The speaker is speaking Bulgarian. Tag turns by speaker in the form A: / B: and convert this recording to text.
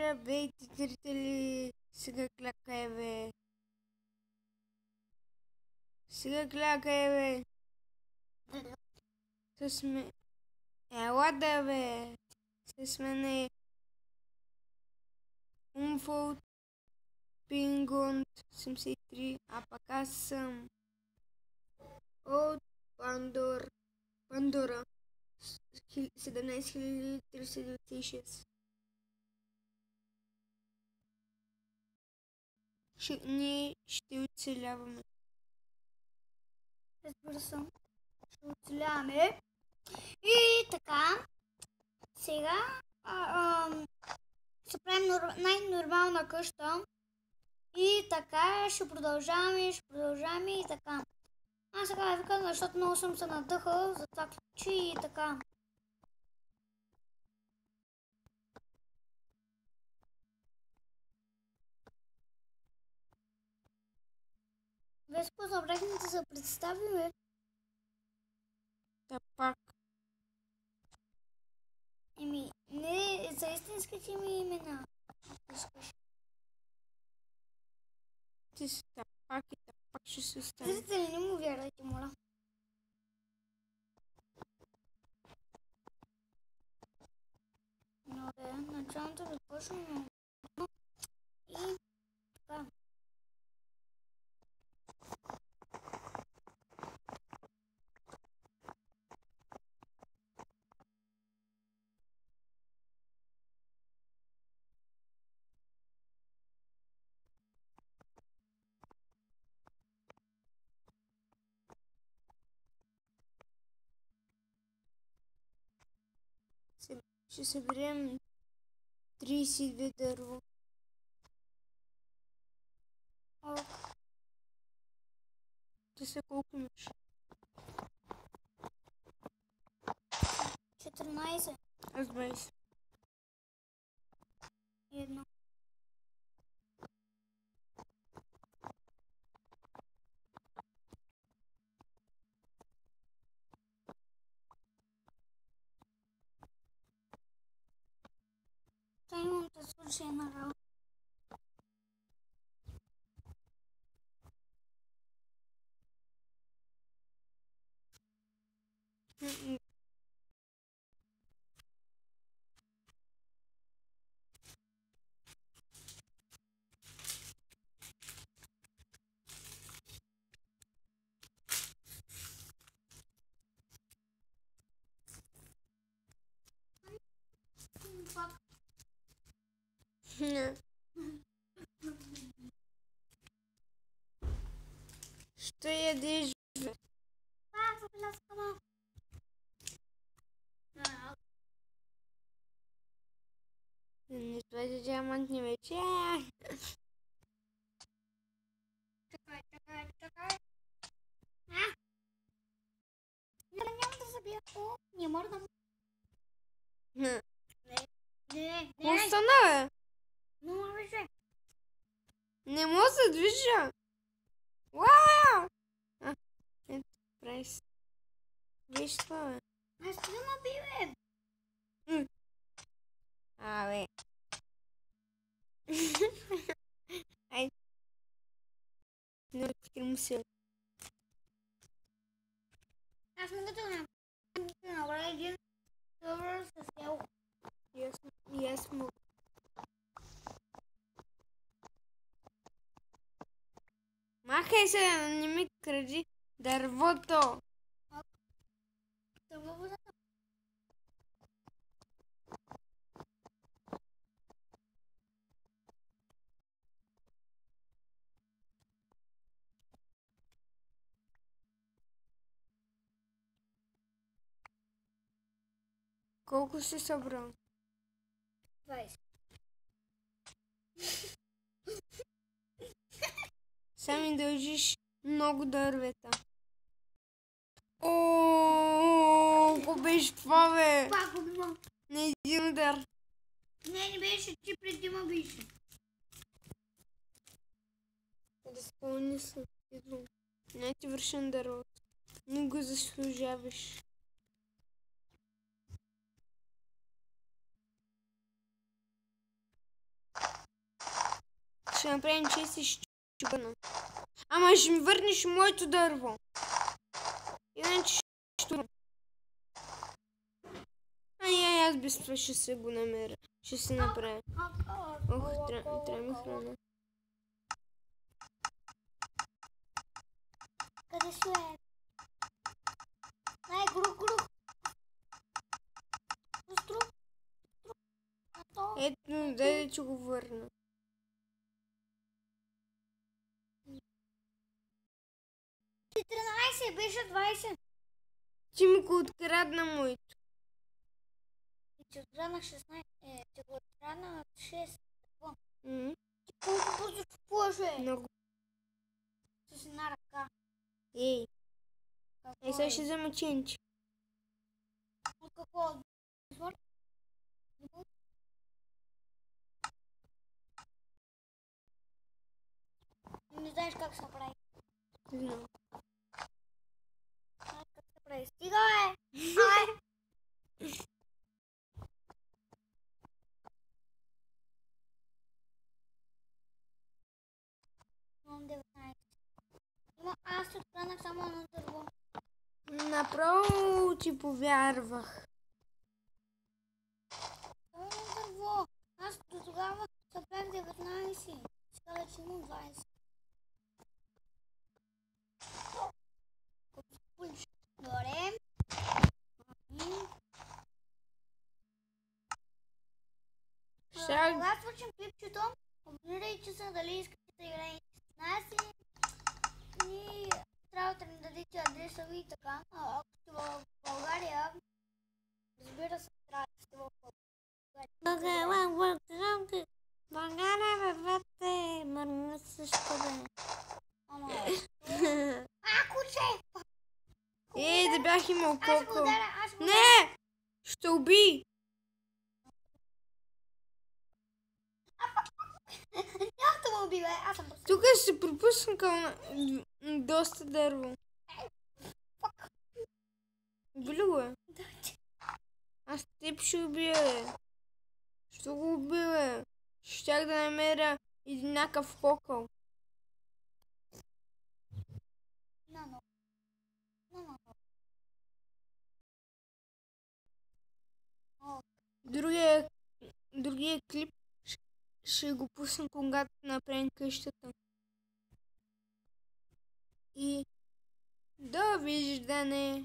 A: Здравейте, зрители! Сега клякай, бе! Сега клякай, бе! С мен... Ела да, бе! С мене... Умфолд Пингонд 73, а пък аз съм... от Пандора 17396. Ние ще оцеляваме.
B: Разбира се, ще оцеляваме. И така, сега ще правим най-нормална къща. И така ще продължаваме и така. Аз сега викам, защото много съм се надъхал, затова ключи и така. Веско, забрахме да се представиме.
A: Та пак.
B: Не, за истинските ми имена. Искаш.
A: Ти си тапак и тапак ще се остане.
B: Зрители, не му вярвайте, моля. Добре, началото започваме. И така.
A: Ще съберем 32 дърво. Ти са колко имаш?
B: 14.
A: Аз 20.
B: Едно. Та имам да слушай на работа.
A: Не. Що ядеш, бе?
B: Забеляскама.
A: Не твърде диамантни вече.
B: Чакай. Няма да забия. О, не мордам.
A: Не.
B: Не.
A: Какво стана, бе?
B: Не може.
A: Не мога да се движа. Уау! Ето, прави се. Виж това, бе.
B: Аз ще ме би, бе.
A: Абе. Айде. Не открим се.
B: Аз мога да направя един сервер с село.
A: И аз мога. Махай се, не ми кради дървото. Колко си събрал?
B: 20.
A: Сами дължиш много дървета. Ооо, какво беше това, бе?
B: Пак убивам.
A: На един удар.
B: Не беше, ти преди ма беше.
A: Да спомни се. Не ти вършен дървото. Не го заслужаваш. Ще направим чест и ще върна. Ама ще ми върнеш моето дърво. Иначе ще върна. Аз без това ще се го намеря. Ще се направя. Ох, трябва ми храна.
B: Къде си е? Ай, грух. Стру.
A: Ето, дай да че го върна.
B: Ти 13, беше 20.
A: Ти ми го открадна моето.
B: И ти откраднах 16. Ти го откраднах 6.
A: М?
B: Ти колко бързо купуваше?
A: Много.
B: С една ръка.
A: Ей,
B: Какво
A: сега ще взема ченчи.
B: От какво? Не знаеш как се прави.
A: Не знам.
B: Как се прави? Стига, бе! Ай! Имам 19. Аз се откранах само едно дърво.
A: Направо ти повярвах.
B: Само едно дърво. Аз до тогава събрах 19. Сега вече имам 20. Добре. Когато свършим клипчето, абонирайте се, дали искате да играете с нас и трябва да ми дадете адреса ви и така. Ако сте в България, разбира се, трябва да сте в България.
A: България, бебете, мърму също бе.
B: Ама... куче!
A: Да бях имал
B: Аз го
A: коко.
B: ударя,
A: Не! Ще убий!
B: Няма да ме уби, бе, аз съм бърз.
A: Тук се пропуснал доста дърво. Убили го е? Аз теб ще убия, бе. Що го убия, бе? Щях да намеря еднакъв кокъл. Другия клип ще го пусна, когато направим къщата. И довиждане!